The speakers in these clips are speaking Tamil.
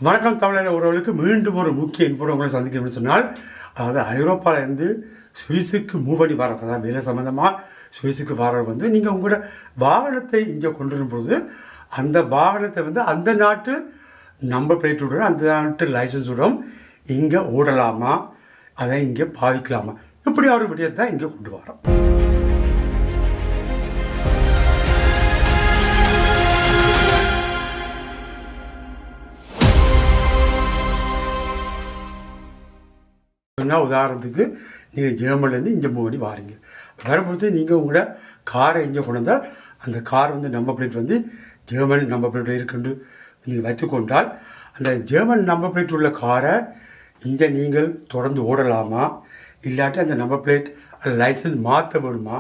வணக்கம் தமிழக உறவுகளுக்கு மீண்டும் ஒரு முக்கிய இன்போட உங்களை சந்திக்கணும்னு சொன்னால், அதாவது ஐரோப்பாவிலேருந்து சுவிஸுக்கு மூவ் பண்ணி வர, அதாவது வேலை சம்மந்தமாக சுவிஸுக்கு வர நீங்கள் உங்களோட வாகனத்தை இங்கே கொண்டு வரும்போது அந்த வாகனத்தை அந்த நாட்டு நம்பர் பிளேட்டுடன் அந்த நாட்டு லைசன்ஸுடன் இங்கே ஓடலாமா, அதை இங்கே பாவிக்கலாமா, இப்படி ஒரு விடயத்தை இங்கே கொண்டு வரோம். உதாரணத்துக்கு நீங்கள் ஜெர்மன்லேருந்து இங்கே மூவ் பண்ணி வாரீங்க. வரும்பொழுது நீங்கள் உங்களோட காரை இங்கே கொண்டு வந்தால் அந்த car number plate German number plate இருக்குன்னு நீங்கள் வைத்துக்கொண்டால் அந்த ஜெர்மன் நம்பர் பிளேட் உள்ள காரை இங்கே நீங்கள் தொடர்ந்து ஓடலாமா, இல்லாட்டி அந்த நம்பர் பிளேட் லைசன்ஸ் மாற்ற வேணுமா,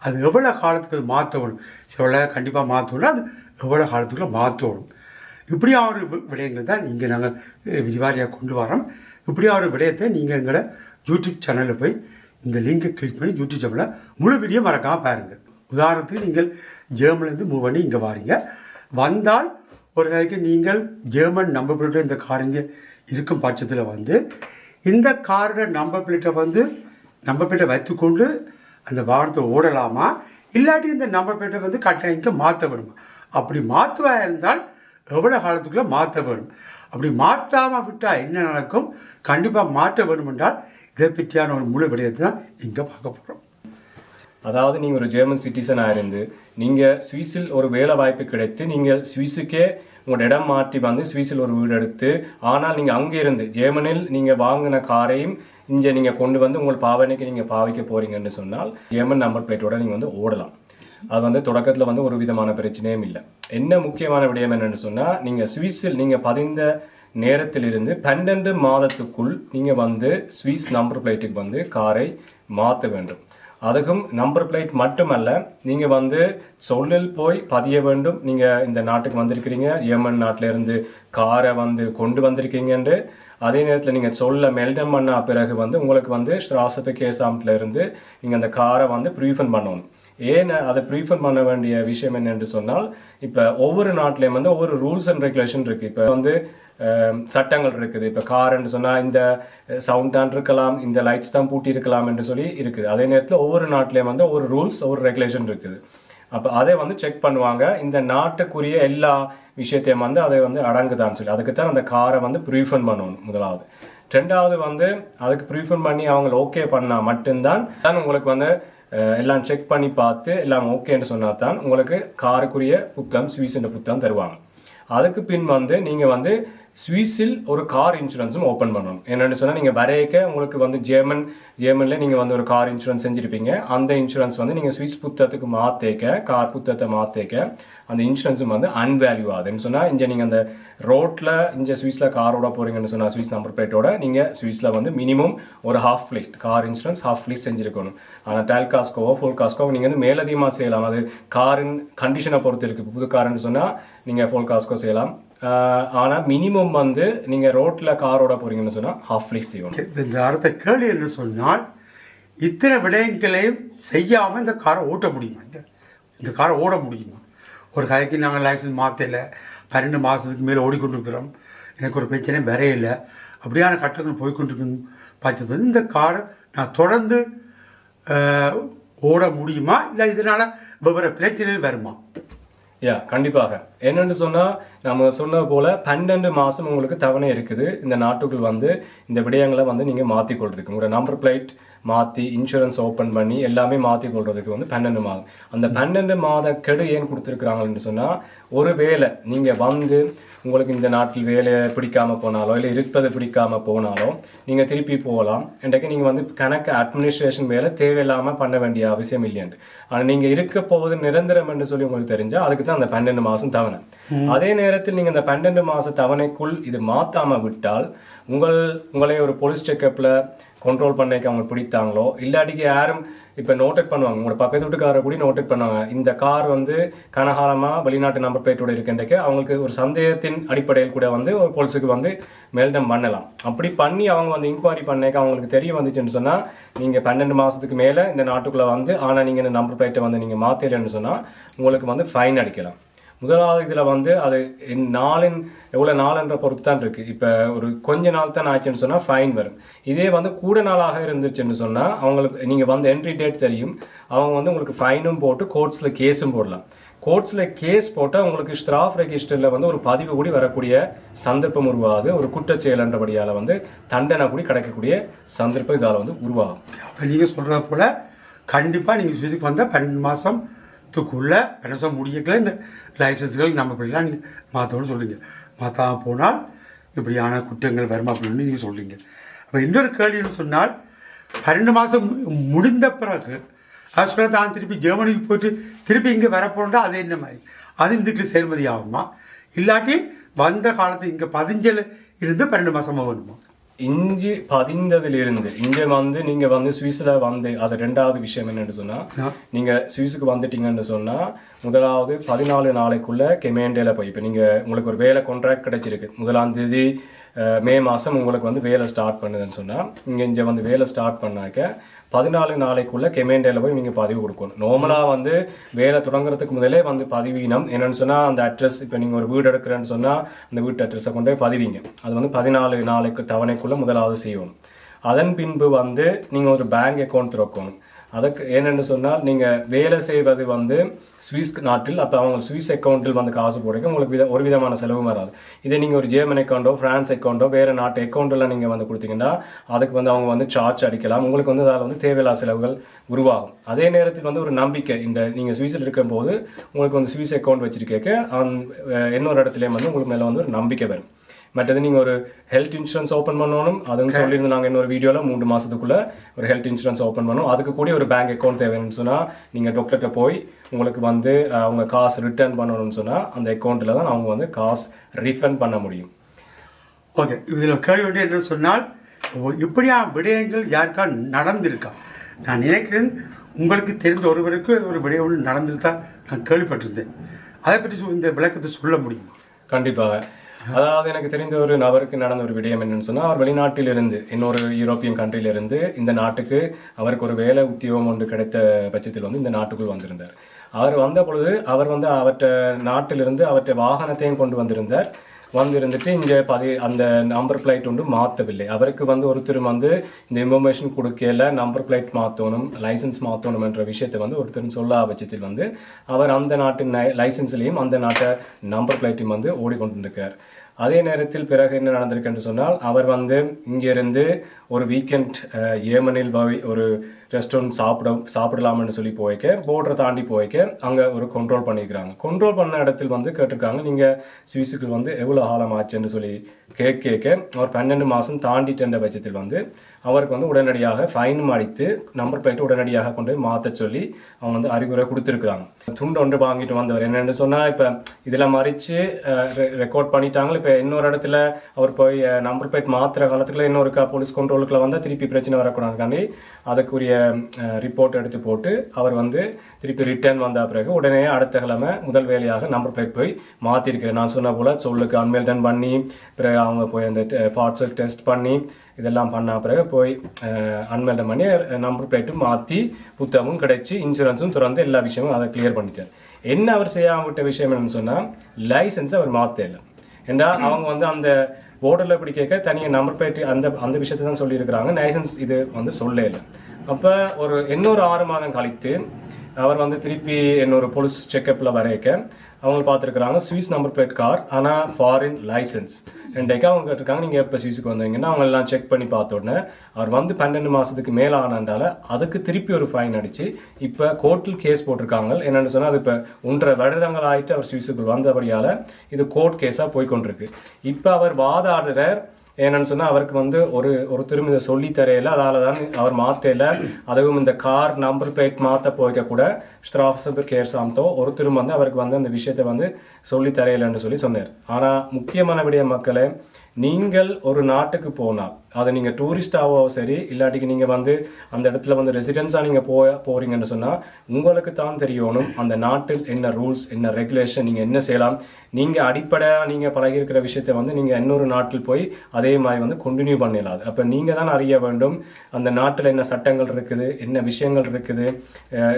அது எவ்வளோ காலத்துக்கு அது மாற்ற வேணும், சில கண்டிப்பாக மாற்றணும், அது எவ்வளோ காலத்துக்குள்ள மாற்றணும். இப்படியா ஒரு விடயங்கள் தான் இங்கே நாங்கள் விரிவாரியாக கொண்டு வரோம். இப்படியா ஒரு விடயத்தை நீங்கள் எங்களோட யூடியூப் சேனலில் போய் இந்த லிங்கை கிளிக் பண்ணி யூடியூப் சேனலில் முழு வீடியோ மறக்காமல் பாருங்கள். உதாரணத்துக்கு நீங்கள் ஜெர்மன்லேருந்து மூவ் பண்ணி இங்கே வாரீங்க. வந்தால் ஒரு கதைக்கு நீங்கள் ஜெர்மன் நம்பர் பிளேட்டை இந்த கார் இங்கே இருக்கும் பட்சத்தில் இந்த காரோட நம்பர் பிளேட்டை வைத்துக்கொண்டு அந்த வாகனத்தை ஓடலாமா, இல்லாட்டி இந்த நம்பர் பிளேட்டை கட்டாயம் மாற்ற வேணுமா, அப்படி மாற்றுவா இருந்தால் எவ்வளோ காலத்துக்குள்ளே மாற்ற வேணும், அப்படி மாற்றாமல் விட்டால் என்ன நடக்கும், கண்டிப்பாக மாற்ற வேணும் என்றால் இதை பற்றியான ஒரு முழு விடயத்தை தான் இங்கே பார்க்க போகிறோம். அதாவது நீங்கள் ஒரு ஜெர்மன் சிட்டிசனாக இருந்து நீங்கள் சுவிஸில் ஒரு வேலை வாய்ப்பு கிடைத்து நீங்கள் சுவிஸுக்கே உங்களோட இடம் மாற்றி சுவிஸில் ஒரு வீடு எடுத்து, ஆனால் நீங்கள் அங்கே இருந்து ஜெர்மனில் நீங்கள் வாங்கின காரையும் இங்கே நீங்கள் கொண்டு உங்கள் பாவனைக்கு நீங்கள் பாவிக்க போகிறீங்கன்னு சொன்னால் ஜெர்மன் நம்பர் பிளேட்டோட நீங்கள் ஓடலாம். அது தொடக்கத்தில் ஒரு விதமான பிரச்சனையும் இல்லை. என்ன முக்கியமான விடயம் என்னன்னு சொன்னால், நீங்கள் சுவிஸில் நீங்கள் பதிந்த நேரத்திலிருந்து 12 மாதத்துக்குள் நீங்கள் சுவிஸ் நம்பர் பிளேட்டுக்கு காரை மாற்ற வேண்டும். அதுக்கும் நம்பர் பிளேட் மட்டுமல்ல, நீங்கள் சொல்லில் போய் பதிய வேண்டும். நீங்கள் இந்த நாட்டுக்கு வந்திருக்கிறீங்க, ஜெர்மன் நாட்டிலேருந்து காரை கொண்டு வந்திருக்கீங்கன்று. அதே நேரத்தில் நீங்கள் சொல்ல மெல்டம் பண்ண பிறகு உங்களுக்கு ஸ்ட்ராசபிகேசாம்ல இருந்து நீங்கள் அந்த காரை ப்ரீஃபண்ட் பண்ணணும். ஏன் அதை ப்ரீஃபர் பண்ண வேண்டிய விஷயம் என்னென்று சொன்னால், இப்போ ஒவ்வொரு நாட்டிலையும் ஒவ்வொரு ரூல்ஸ் அண்ட் ரெகுலேஷன் இருக்குது. இப்போ சட்டங்கள் இருக்குது. இப்போ கார்ன்னு சொன்னால் இந்த சவுண்ட் தான் இருக்கலாம், இந்த லைட்ஸ் தான் பூட்டி இருக்கலாம் என்று சொல்லி இருக்குது. அதே நேரத்தில் ஒவ்வொரு நாட்டிலையும் ஒவ்வொரு ரூல்ஸ் ஒவ்வொரு ரெகுலேஷன் இருக்குது. அப்போ அதை செக் பண்ணுவாங்க, இந்த நாட்டுக்குரிய எல்லா விஷயத்தையும் அதை அடங்குதான்னு சொல்லி. அதுக்கு தான் அந்த காரை ப்ரீஃபர் பண்ணணும் முதலாவது. ரெண்டாவது அதுக்கு ப்ரீஃபர் பண்ணி அவங்க ஓகே பண்ணால் மட்டும்தான் உங்களுக்கு எல்லாம் செக் பண்ணி பார்த்து எல்லாம் ஓகேன்னு சொன்னா தான் உங்களுக்கு காருக்குரிய புத்தகம் சுவிஸ் என்ற புத்தகம் தருவாங்க. அதுக்கு பின் நீங்க சுவிஸில் ஒரு கார் இன்சூரன்ஸும் ஓப்பன் பண்ணணும். என்னென்னு சொன்னால், நீங்கள் வரையக்க உங்களுக்கு ஜெர்மன்ல நீங்கள் ஒரு கார் இன்சூரன்ஸ் செஞ்சுருப்பீங்க. அந்த இன்சூரன்ஸ் நீங்கள் சுவிஸ் புத்தகத்துக்கு கார் புத்தகத்தை மாற்றேக்க அந்த இன்சூரன்ஸும் அன்வேல்யூ ஆகுதுன்னு சொன்னால், இங்கே நீங்கள் அந்த ரோட்டில் இங்கே சுவிஸில் காரோட போகிறீங்கன்னு சொன்னால் சுவிஸ் நம்பர் பிளேட்டோட நீங்கள் சுவிஸில் மினிமம் ஒரு half fleet car insurance half fleet செஞ்சுருக்கணும். ஆனால் டேல் காஸ்கோவோ ஃபுல் காஸ்கோவோ நீங்கள் மேலதிகமாக செய்யலாம். அது காரின் கண்டிஷனை பொறுத்து இருக்குது. புது காருன்னு சொன்னால் நீங்கள் ஃபுல் காஸ்கோ செய்யலாம். ஆனால் மினிமம் நீங்கள் ரோட்டில் காரோட போகிறீங்கன்னு சொன்னால் ஹாஃப் ஃப்ளீட் செய்யணும். இந்த அடுத்த கேள்வி என்று சொன்னால், இத்தனை விடயங்களையும் செய்யாமல் இந்த காரை ஓட்ட முடியுமா, இந்த காரை ஓட முடியுமா? ஒரு கதைக்கு நாங்கள் லைசன்ஸ் மாற்றல, 12 மாதத்துக்கு மேலே ஓடிக்கொண்டிருக்கிறோம், எனக்கு ஒரு பிரச்சனை வேறே இல்லை, அப்படியான கட்டங்கள் போய்கொண்டிருக்கும் பட்சத்தில் இந்த காரை நான் தொடர்ந்து ஓட முடியுமா, இல்லை இதனால் வெவ்வேறு பிரச்சனைகள் வருமா? கண்டிப்பாக. என்னென்னு சொன்னால், நம்ம சொன்ன போல் 12 மாதம் உங்களுக்கு தவணை இருக்குது. இந்த நாட்டுக்குள் இந்த விடயங்களை நீங்கள் மாற்றிக்கொள்றதுக்கு உங்களோட நம்பர் பிளேட் மாற்றி இன்சூரன்ஸ் ஓப்பன் பண்ணி எல்லாமே மாற்றி கொள்றதுக்கு 12 மாதம். அந்த 12 மாத கெடு ஏன் கொடுத்துருக்குறாங்கன்னு சொன்னால், ஒரு வேளை நீங்கள் உங்களுக்கு இந்த நாட்டில் வேலையை பிடிக்காமல் போனாலோ இல்லை இருப்பது பிடிக்காமல் போனாலோ நீங்கள் திருப்பி போகலாம். இன்றைக்கு நீங்கள் கணக்கு அட்மினிஸ்ட்ரேஷன் வேலை தேவையில்லாமல் பண்ண வேண்டிய அவசியம் இல்லையாண்டு. ஆனால் நீங்கள் இருக்க போவது நிரந்தரம் என்று சொல்லி உங்களுக்கு தெரிஞ்சால் அதுக்கு தான் அந்த 12 மாதம் தவணை. அதே நேரத்தில் நீங்கள் இந்த 12 மாத தவணைக்குள் இது மாற்றாமல் விட்டால் உங்களை ஒரு போலீஸ் செக்கப்பில் கண்ட்ரோல் பண்ணிக்க அவங்க பிடித்தாங்களோ, இல்லாட்டிக்கு யாரும் இப்போ நோட்டட் பண்ணுவாங்க, உங்களோட பக்கத்து வீட்டுக்காரரை கூட நோட்டட் பண்ணுவாங்க, இந்த கார் கனகாலமாக வெளிநாட்டு நம்பர் பிளேட்டோட இருக்கின்றக்கு அவங்களுக்கு ஒரு சந்தேகத்தின் அடிப்படையில் கூட ஒரு போலீஸுக்கு மேல்டம் பண்ணலாம். அப்படி பண்ணி அவங்க இன்கொயரி பண்ணிக்க அவங்களுக்கு தெரிய வந்துச்சுன்னு சொன்னால், நீங்கள் 12 மாதத்துக்கு மேலே இந்த நாட்டுக்குள்ளே ஆனால் நீங்கள் இந்த நம்பர் பிளேட்டை நீங்கள் மாற்றலைன்னு சொன்னால் உங்களுக்கு ஃபைன் அடிக்கலாம். முதலாவது இதில் வந்து அது நாளின் எவ்வளோ நாள்ன்ற பொறுத்து தான் இருக்குது. இப்போ ஒரு கொஞ்ச நாள் தான் ஆச்சுன்னு சொன்னால் ஃபைன் வரும். இதே வந்து கூட நாளாக இருந்துச்சுன்னு சொன்னால் அவங்களுக்கு நீங்கள் வந்து என்ட்ரி டேட் தெரியும், அவங்க வந்து உங்களுக்கு ஃபைனும் போட்டு கோர்ட்ஸில் கேஸும் போடலாம். கோர்ட்ஸில் கேஸ் போட்டால் உங்களுக்கு ஸ்டாஃப் ரெஜிஸ்டரில் வந்து ஒரு பதிவு கூடி வரக்கூடிய சந்தர்ப்பம் உருவாகுது. ஒரு குற்றச்செயலன்றபடியால் வந்து தண்டனை கூடி கிடைக்கக்கூடிய சந்தர்ப்பம் இதால் வந்து உருவாகும். அப்போ நீங்கள் சொல்கிற போல் கண்டிப்பாக நீங்கள் சுவிஸுக்கு வந்தால் 12 மாதத்துக்குள்ளே பெருசாக முடியக்கல இந்த லைசன்ஸ்கள் நம்ம இப்படிலாம் நீங்கள் மாற்றோன்னு சொல்கிறீங்க. மாற்றாமல் போனால் இப்படியான குற்றங்கள் வருமா அப்படின்னு நீங்கள் சொல்கிறீங்க. அப்போ இன்னொரு கேள்வின்னு சொன்னால் 12 மாதம் முடிந்த பிறகு ஆக்சுவலாக தான் திருப்பி ஜெர்மனிக்கு போயிட்டு திருப்பி இங்கே வரப்போன்றா அது என்ன மாதிரி அது இதுக்கு சேர்மதி ஆகுமா, இல்லாட்டி வந்த காலத்து இங்கே 15 இருந்து 12 மாதமாக வருமா? இஞ்சி பதிந்ததிலிருந்து இங்கே வந்து நீங்கள் வந்து சுவிஸில் வந்து அது 2வது விஷயம் என்னென்னு சொன்னால், நீங்கள் சுவிஸுக்கு வந்துட்டீங்கன்னு சொன்னால் முதலாவது 14 நாளைக்குள்ளே கெமேண்டேல போய் இப்போ நீங்கள் உங்களுக்கு ஒரு வேலை கான்ட்ராக்ட் கிடைச்சிருக்கு 1ஆம் தேதி மே மாதம் உங்களுக்கு வந்து வேலை ஸ்டார்ட் பண்ணுதுன்னு சொன்னால் இங்கே வந்து வேலை ஸ்டார்ட் பண்ணாக்க 14 நாளைக்குள்ளே கெமேண்டேல போய் நீங்கள் பதிவு கொடுக்கணும். நார்மலாக வந்து வேலை தொடங்குறதுக்கு முதலே வந்து பதிவீனம் என்னென்னு சொன்னால் அந்த அட்ரஸ் இப்போ நீங்கள் ஒரு வீடு எடுக்கிறேன்னு சொன்னால் அந்த வீட்டு அட்ரஸை கொண்டு போய் பதிவிங்க. அது வந்து 14 நாளைக்கு தவணைக்குள்ளே முதலாவது செய்யணும். அதன் பின்பு வந்து நீங்கள் ஒரு பேங்க் அக்கௌண்ட் திறக்கணும். அதுக்கு என்னென்னு சொன்னால் நீங்கள் வேலை செய்வது வந்து சுவிஸ் நாட்டில், அப்போ அவங்க சுவிஸ் அக்கௌண்ட்டில் வந்து காசு போடுறதுக்கு உங்களுக்கு ஒரு விதமான செலவும் வராது. இதே நீங்கள் ஒரு ஜெர்மன் அக்கௌண்ட்டோ ஃப்ரான்ஸ் அக்கௌண்ட்டோ வேறு நாட்டு அக்கௌண்ட்டில் நீங்கள் வந்து கொடுத்தீங்கன்னா அதுக்கு வந்து அவங்க வந்து சார்ஜ் அடிக்கலாம். உங்களுக்கு வந்து அதில் வந்து தேவையில்லா செலவுகள் உருவாகும். அதே நேரத்தில் வந்து ஒரு நம்பிக்கை, இந்த நீங்கள் சுவிஸில் இருக்கும்போது உங்களுக்கு வந்து சுவிஸ் அக்கௌண்ட் வச்சுருக்க இன்னொரு இடத்துலையும் வந்து உங்களுக்கு மேலே வந்து ஒரு நம்பிக்கை வரும். மற்றது நீங்கள் ஒரு ஹெல்த் இன்சூரன்ஸ் ஓப்பன் பண்ணணும். அதுன்னு சொல்லியிருந்தோம் நாங்கள் இன்னொரு வீடியோவில் 3 மாதத்துக்குள்ளே ஒரு ஹெல்த் இன்சூரன்ஸ் ஓப்பன் பண்ணணும். அதுக்கு கூட ஒரு பேங்க் அக்கௌண்ட் தேவைன்னு சொன்னால் நீங்கள் டாக்டர்கிட்ட போய் உங்களுக்கு வந்து அவங்க காசு ரிட்டர்ன் பண்ணணும்னு சொன்னால் அந்த அக்கௌண்ட்டில் தான் அவங்க வந்து காசு ரீஃபண்ட் பண்ண முடியும். ஓகே, இதில் கேள்வி வேண்டிய என்ன சொன்னால் இப்படியா விடயங்கள் யாருக்கா நடந்திருக்கா? நான் நினைக்கிறேன் உங்களுக்கு தெரிந்த ஒருவருக்கு ஒரு விடயம் நடந்துருந்தா நான் கேள்விப்பட்டிருந்தேன். அதை பற்றி இந்த விளக்கத்தை சொல்ல முடியுமா? கண்டிப்பாக. அதாவது எனக்கு தெரிந்த ஒரு நபருக்கு நடந்த ஒரு விடயம் என்னன்னு சொன்னால், அவர் வெளிநாட்டிலிருந்து இன்னொரு யூரோப்பியன் கண்ட்ரியிலிருந்து இந்த நாட்டுக்கு அவருக்கு ஒரு வேலை உத்தியோகம் ஒன்று கிடைத்த பட்சத்தில் வந்து இந்த நாட்டுக்குள் வந்திருந்தார். அவர் வந்த பொழுது அவர் வந்து அவற்றை நாட்டிலிருந்து அவற்றை வாகனத்தையும் கொண்டு வந்திருந்துட்டு இங்கே அந்த நம்பர் பிளேட் ஒன்று மாற்றவில்லை. அவருக்கு வந்து ஒருத்தர் வந்து இந்த இன்ஃபர்மேஷன் கொடுக்கல, நம்பர் பிளேட் மாற்றணும், லைசன்ஸ் மாற்றணும் என்ற விஷயத்தை வந்து ஒருத்தர் சொல்ல பட்சத்தில் வந்து அவர் அந்த நாட்டின் லைசன்ஸ்லையும் அந்த நாட்டை நம்பர் பிளேட்டையும் வந்து ஓடிக்கொண்டிருக்கிறார். அதே நேரத்தில் பிறகு என்ன நடந்திருக்கு என்று சொன்னால், அவர் வந்து இங்கிருந்து ஒரு வீக்கெண்ட் ஏமனில் போய் ஒரு ரெஸ்டாரண்ட் சாப்பிடலாம்னு சொல்லி போய்க்க போர்டரை தாண்டி போய்க்க அங்கே ஒரு கண்ட்ரோல் பண்ணிக்கிறாங்க. கண்ட்ரோல் பண்ண இடத்தில் வந்து கேட்டிருக்காங்க, நீங்கள் சுவிஸுக்கு வந்து எவ்வளோ காலம் ஆச்சுன்னு சொல்லி கேட்க அவர் 12 மாதம் தாண்டிட்ட பட்சத்தில் வந்து அவருக்கு வந்து உடனடியாக ஃபைனும் அடித்து நம்பர் பிளேட்டு உடனடியாக கொண்டு போய் மாற்ற சொல்லி அவங்க வந்து அறிவுரை கொடுத்துருக்குறாங்க. துண்டு ஒன்று வாங்கிட்டு வந்தவர் என்னென்னு சொன்னால், இப்போ இதில் மறித்து ரெக்கார்ட் பண்ணிட்டாங்க. இப்போ இன்னொரு இடத்துல அவர் போய் நம்பர் பிளேட் மாற்றுற காலத்துக்குள்ள இன்னொருக்கா போலீஸ் கண்ட்ரோலுக்குள்ள வந்தால் திருப்பி பிரச்சனை வரக்கூடாதுக்காண்டி அதுக்குரிய ரிப்போர்ட் எடுத்து போட்டு அவர் வந்து திருப்பி ரிட்டர்ன் வந்த பிறகு உடனே அடுத்த கிழமை முதல் வேலையாக நம்பர் பிளேட் போய் மாற்றிருக்கிறேன். நான் சொன்ன போல் சொல்லுக்கு அன்மெல்டன் பண்ணி பிறகு அவங்க போய் அந்த ஃபாட்ஸை டெஸ்ட் பண்ணி இதெல்லாம் பண்ண பிறகு போய் அன்மெல்டன் பண்ணி நம்பர் பிளேட்டும் மாற்றி புத்தகமும் கிடைச்சி இன்சூரன்ஸும் திறந்து எல்லா விஷயமும் அதை கிளியர் பண்ணிட்டார். என்ன அவர் செய்யாம விட்ட விஷயம் என்னன்னு சொன்னால், லைசன்ஸை அவர் மாற்ற இல்லை. ஏன்னா அவங்க வந்து அந்த போர்டரில் இப்படி கேட்க தனியாக நம்பர் பிளேட் அந்த விஷயத்தை தான் சொல்லியிருக்கிறாங்க, லைசன்ஸ் இது வந்து சொல்ல இல்லை. அப்போ இன்னொரு 6 மாதம் கழித்து அவர் வந்து திருப்பி இன்னொரு போலீஸ் செக்கப்பில் வரைக்க அவங்க பார்த்துருக்குறாங்க சுவிஸ் நம்பர் பிளேட் கார், ஆனால் ஃபாரின் லைசன்ஸ். ரெண்டைக்கு அவங்க கேட்டிருக்காங்க, நீங்கள் எப்போ சுவிஸுக்கு வந்தீங்கன்னா அவங்க எல்லாம் செக் பண்ணி பார்த்த உடனே அவர் வந்து 12 மாதத்துக்கு மேலே ஆனாண்டால அதுக்கு திருப்பி ஒரு ஃபைன் அடித்து இப்போ கோர்ட்டில் கேஸ் போட்டிருக்காங்க. என்னென்னு சொன்னால், அது இப்போ 1.5 வருடங்கள் ஆகிட்டு அவர் சுவிஸுக்கு வந்தபடியால் இது கோர்ட் கேஸாக போய்கொண்டிருக்கு. இப்போ அவர் வாதாடுறார். என்னன்னு சொன்னால், அவருக்கு வந்து ஒருத்தரும் இதை சொல்லி தரையில, அதால தான் அவர் மாற்றல. அதுவும் இந்த கார் நம்பர் பிளேட் மாற்ற போய்க்க கூட ஸ்ட்ராஃப் கேர் சாம்தோ ஒருத்தரும் வந்து அவருக்கு வந்து அந்த விஷயத்தை வந்து சொல்லி தரையிலன்னு சொல்லி சொன்னார். ஆனால் முக்கியமான விடய மக்களே, நீங்கள் ஒரு நாட்டுக்கு போனால் அதை நீங்கள் டூரிஸ்டாவோ சரி, இல்லாட்டிக்கு நீங்கள் வந்து அந்த இடத்துல வந்து ரெசிடென்ஸாக நீங்கள் போகிறீங்கன்னு சொன்னால் உங்களுக்கு தான் தெரியணும் அந்த நாட்டில் என்ன ரூல்ஸ், என்ன ரெகுலேஷன், நீங்கள் என்ன செய்யலாம். நீங்கள் அடிப்படையாக நீங்கள் பழகியிருக்கிற விஷயத்தை வந்து நீங்கள் இன்னொரு நாட்டில் போய் அதே மாதிரி வந்து கண்டினியூ பண்ணிடலாம். அப்போ நீங்கள் தான் அறிய வேண்டும் அந்த நாட்டில் என்ன சட்டங்கள் இருக்குது, என்ன விஷயங்கள் இருக்குது,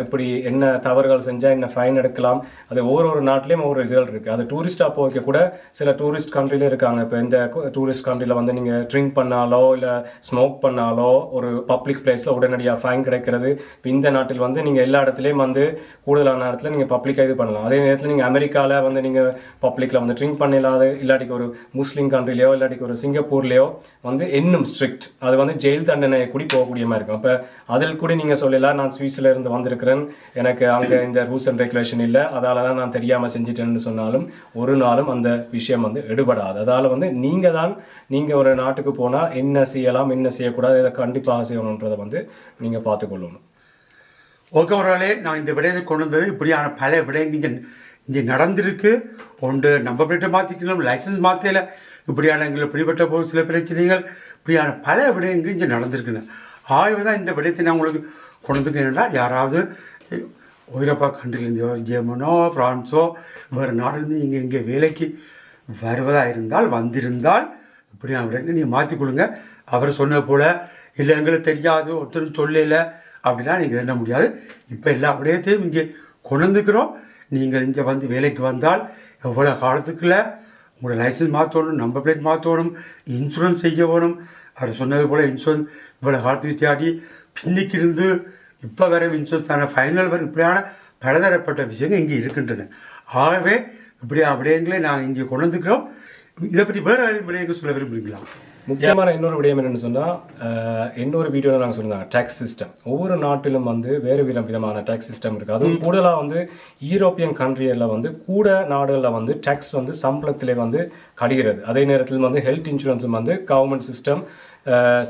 இப்படி என்ன தவறுகள் செஞ்சால் என்ன ஃபைன் எடுக்கலாம். அது ஒவ்வொரு நாட்டிலையும் ஒவ்வொரு இதுகள் இருக்குது. அது டூரிஸ்டாக போய்க்க கூட சில டூரிஸ்ட் கண்ட்ரில இருக்காங்க. இப்போ இந்த டூரிஸ்ட் கண்ட்ரியில் வந்து நீங்கள் ட்ரிங்க் பண்ணாலோ இல்லை ஸ்மோக் பண்ணாலோ ஒரு பப்ளிக் பிளேஸில் உடனடியாக ஃபைன் கிடைக்கிறது. இப்போ இந்த நாட்டில் வந்து நீங்கள் எல்லா இடத்துலையும் வந்து கூடுதலான இடத்துல நீங்கள் பப்ளிக்காக இது பண்ணலாம். அதே நேரத்தில் நீங்கள் அமெரிக்காவில் வந்து நீங்கள் பப்ளிக்கில் வந்து ட்ரிங்க் பண்ணிடலாது, இல்லாட்டிக்கு ஒரு முஸ்லீம் கண்ட்ரிலையோ இல்லாட்டிக்கு ஒரு சிங்கப்பூர்லேயோ வந்து இன்னும் ஸ்ட்ரிக்ட். அது வந்து ஜெயில் தண்டனை கூடி போகக்கூடிய மாதிரி இருக்கும். அப்போ அதில் கூட நீங்கள் சொல்லலாம், நான் சுவிஸில் இருந்து வந்திருக்கிறேன், எனக்கு அங்கே இந்த ரூல்ஸ் அண்ட் ரெகுலேஷன் இல்லை, அதால தான் நான் தெரியாமல் செஞ்சிட்டேன்னு சொன்னாலும் ஒரு நாளும் அந்த விஷயம் வந்து எடுபடாது. அதால் வந்து நீங்கள் ஒரு நாட்டுக்கு போனால் என்ன செய்யலாம் என்ன செய்யக்கூடாது, இதை கண்டிப்பாக செய்யணுன்றதை வந்து நீங்கள் பார்த்துக்கொள்ளணும். ஓகே உறவுகளே, நான் இந்த விடயத்தை கொண்டு வந்தது இப்படியான பல விடயங்கள் இங்கே நடந்திருக்கு. ஒன்று நம்ப பிளேட்டை மாற்றிக்கணும், லைசன்ஸ் மாற்றல, இப்படியான எங்களை பிடிபட்ட போது சில பிரச்சனைகள், இப்படியான பல விடயங்கள் இங்கே நடந்திருக்குன்னு ஆகவே தான் இந்த விடயத்தை நான் உங்களுக்கு கொண்டு வந்துருக்கேன்னா, யாராவது ஐரோப்பா கண்ட்ரிலேருந்து ஜெர்மனோ ஃப்ரான்ஸோ வேறு நாடுலேருந்து இங்கே வேலைக்கு வருவதாக இருந்தால் வந்திருந்தால் இப்படியான விடயங்கள் நீங்கள் மாற்றிக்கொள்ளுங்க. அவர் சொன்ன போல் இல்லை எங்களுக்கு தெரியாது ஒருத்தரும் சொல்லலை அப்படின்னா நீங்கள் என்ன முடியாது. இப்போ எல்லா விடயத்தையும் இங்கே கொண்டு வந்துக்கிறோம். நீங்கள் இங்கே வந்து வேலைக்கு வந்தால் எவ்வளோ காலத்துக்குள்ள உங்களோட லைசன்ஸ் மாற்றணும், நம்பர் பிளேட் மாற்றணும், இன்சூரன்ஸ் செய்ய வேணும். அவர் சொன்னது போல் இன்சூரன்ஸ் இவ்வளோ காலத்துக்கு தேடி பின்னிக்கு இருந்து இப்போ வர இன்சூரன்ஸான ஃபைனல் வர இப்படியான பலதரப்பட்ட விஷயங்கள் இங்கே இருக்கின்றன. ஆகவே இப்படியான விடயங்களை நாங்கள் இங்கே கொண்டு வந்துக்கிறோம். இதை பற்றி வேறு விடயங்கள் சொல்ல விரும்புகிறீங்களா? முக்கியமான இன்னொரு விடயம் என்னென்னு சொன்னால், இன்னொரு வீடியோவில் நாங்கள் சொல்லியிருந்தாங்க டேக்ஸ் சிஸ்டம். ஒவ்வொரு நாட்டிலும் வந்து வேறு விதமான டேக்ஸ் சிஸ்டம் இருக்குது. அதுவும் கூடுதலாக வந்து யூரோப்பியன் கண்ட்ரியில் வந்து கூட நாடுகளில் வந்து டேக்ஸ் வந்து சம்பளத்திலே வந்து கழிகிறது. அதே நேரத்தில் வந்து ஹெல்த் இன்சூரன்ஸும் வந்து கவர்மெண்ட் சிஸ்டம்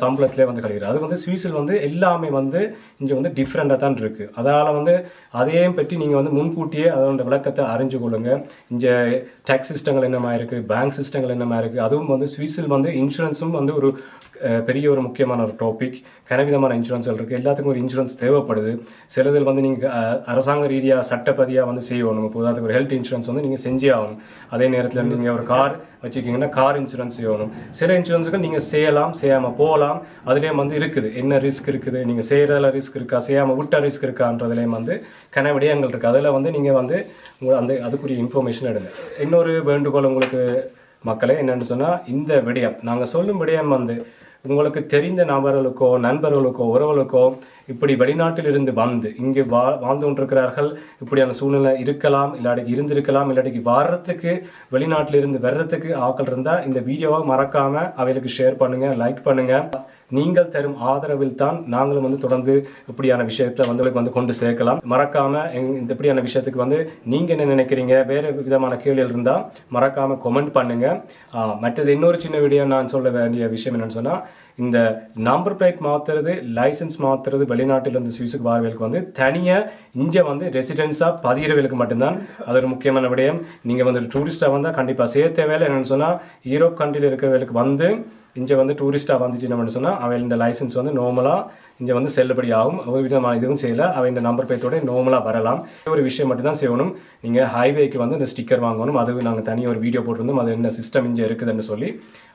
சம்பளத்திலே வந்து கழிகிறது. அது வந்து சுவிஸில் வந்து எல்லாமே வந்து இங்கே வந்து டிஃப்ரெண்டாக தான் இருக்குது. அதனால் வந்து அதையும் பற்றி நீங்கள் வந்து முன்கூட்டியே அதோட விளக்கத்தை அறிஞ்சு கொள்ளுங்கள். இங்கே டேக்ஸ் சிஸ்டங்கள் என்னமா இருக்குது, பேங்க் சிஸ்டங்கள் என்னமா இருக்குது. அதுவும் வந்து சுவிஸில் வந்து இன்சூரன்ஸும் வந்து ஒரு பெரிய ஒரு முக்கியமான ஒரு டாபிக். கனவிதமான இன்சூரன்ஸ்கள் இருக்குது. எல்லாத்துக்கும் ஒரு இன்சூரன்ஸ் தேவைப்படுது. சிலதில் வந்து நீங்கள் அரசாங்க ரீதியாக சட்டப்பதியாக வந்து செய்யணும். இப்போ அதுக்கு ஒரு ஹெல்த் இன்சூரன்ஸ் வந்து நீங்கள் செஞ்சே ஆகணும். அதே நேரத்தில் நீங்கள் ஒரு கார் வச்சுக்கிங்கன்னா கார் இன்சூரன்ஸ் செய்யணும். சில இன்சூரன்ஸுக்கு நீங்கள் செய்யலாம், செய்யாமல் போகலாம். அதுலேயும் வந்து இருக்குது என்ன ரிஸ்க் இருக்குது, நீங்கள் செய்கிறதில் ரிஸ்க் இருக்கா, செய்யாமல் விட்ட ரிஸ்க் இருக்கான்றதுலேயும் வந்து விடயங்கள் இருக்குது. அதில் வந்து நீங்கள் வந்து அதுக்குரிய இன்ஃபர்மேஷன் எடுங்க. இன்னொரு வேண்டுகோள் உங்களுக்கு மக்களே என்னென்னு சொன்னால், இந்த விடயம் நாங்கள் சொல்லும் விடயம் வந்து உங்களுக்கு தெரிந்த நபர்களுக்கோ நண்பர்களுக்கோ உறவுகளுக்கோ இப்படி வெளிநாட்டில் இருந்து வந்து இங்கே வாழ்ந்து கொண்டிருக்கிறார்கள், இப்படியான சூழ்நிலை இருக்கலாம், இல்லாட்டிக்கு இருந்திருக்கலாம், இல்லாட்டிக்கு வர்றதுக்கு வெளிநாட்டில் இருந்து வர்றதுக்கு ஆட்கள் இருந்தால் இந்த வீடியோவை மறக்காமல் அவைகளுக்கு ஷேர் பண்ணுங்கள், லைக் பண்ணுங்கள். நீங்கள் தரும் ஆதரவில் தான் நாங்களும் வந்து தொடர்ந்து இப்படியான விஷயத்தை வந்து கொண்டு சேர்க்கலாம். மறக்காமல் இந்த இப்படியான விஷயத்துக்கு வந்து நீங்கள் என்ன நினைக்கிறீங்க, வேறு விதமான கேள்விகள் இருந்தால் மறக்காமல் கமெண்ட் பண்ணுங்கள். மற்றது இன்னொரு சின்ன வீடியோ நான் சொல்ல வேண்டிய விஷயம் என்னென்னு சொன்னால், இந்த நம்பர் பிளேட் மாற்றுறது, லைசன்ஸ் மாற்றுறது வெளிநாட்டிலிருந்து சுவிஸுக்கு வாரவர்களுக்கு வந்து தனியாக இங்கே வந்து ரெசிடென்ஸாக பதிகிறவர்களுக்கு மட்டும்தான் அது ஒரு முக்கியமான விடயம். நீங்கள் வந்து டூரிஸ்டாக வந்தால் கண்டிப்பாக செய்ய தேவையில்லை. என்னென்னு சொன்னால், யூரோப் கண்ட்ரியில் இருக்கிறவர்களுக்கு வந்து இங்கே வந்து டூரிஸ்ட்டாக வந்துச்சுன்னு சொன்னால் அவள் இந்த லைசன்ஸ் வந்து நார்மலாக இங்கே வந்து செல்லுபடி ஆகும். ஒரு விதமான இதுவும் செய்யலை. அவள் இந்த நம்பர் பிளேட்டோட நார்மலாக வரலாம். ஒரு விஷயம் மட்டும் தான் செய்யணும், நீங்கள் ஹைவேக்கு வந்து இந்த ஸ்டிக்கர் வாங்கணும். அது நாங்கள் தனியாக ஒரு வீடியோ போட்டிருந்தோம், அது என்ன சிஸ்டம் இங்கே இருக்குதுன்னு சொல்லி.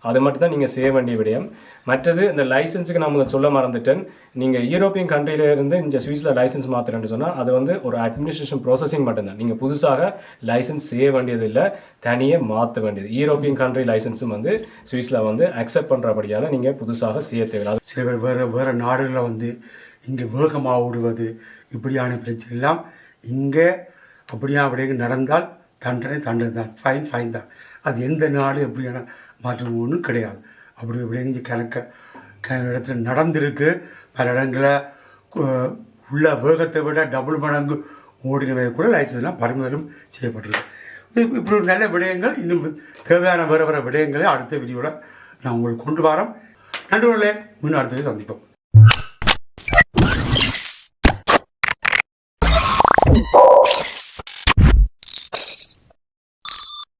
அது மட்டும் தான் நீங்கள் செய்ய வேண்டிய விடயம். மற்றது இந்த லைசன்ஸுக்கு நான் உங்களுக்கு சொல்ல மறந்துட்டேன். நீங்கள் யூரோப்பியன் கண்ட்ரியிலேருந்து இந்த சுவிஸில் லைசன்ஸ் மாற்றுறேன்னு சொன்னால் அது வந்து ஒரு அட்மினிஸ்ட்ரேஷன் ப்ராசஸிங் மட்டும்தான். நீங்கள் புதுசாக லைசன்ஸ் செய்ய வேண்டியது இல்லை, தனியாக மாற்ற வேண்டியது. யூரோப்பியன் கண்ட்ரி லைசன்ஸும் வந்து சுவிஸில் வந்து அக்செப்ட் பண்ணுறபடியால் நீங்கள் புதுசாக செய்ய தேவையில்லை. சில பேர் வேறு நாடுகளில் வந்து இங்கே வேகமாக ஓடுவது இப்படியான பிரச்சனை எல்லாம் இங்கே அப்படியா விடயங்கள் நடந்தால் தண்டனை தான், ஃபைன் தான். அது எந்த நாடு எப்படியான மாற்றம் ஒன்றும் கிடையாது. அப்படி இப்படி இங்கே இடத்துல நடந்திருக்கு. பல இடங்களில் உள்ள வேகத்தை விட டபுள் மடங்கு ஓடினவை கூட லைசன்ஸ்லாம் பறிமுதலும் செய்யப்பட்டிருக்கு. இப்படி ஒரு நல்ல விடயங்கள், இன்னும் தேவையான வேறு விடயங்களை அடுத்த வீடியோவில் நான் உங்களுக்கு கொண்டு வரோம். நண்பர்களே, இன்னும் அடுத்த சந்திப்போம்.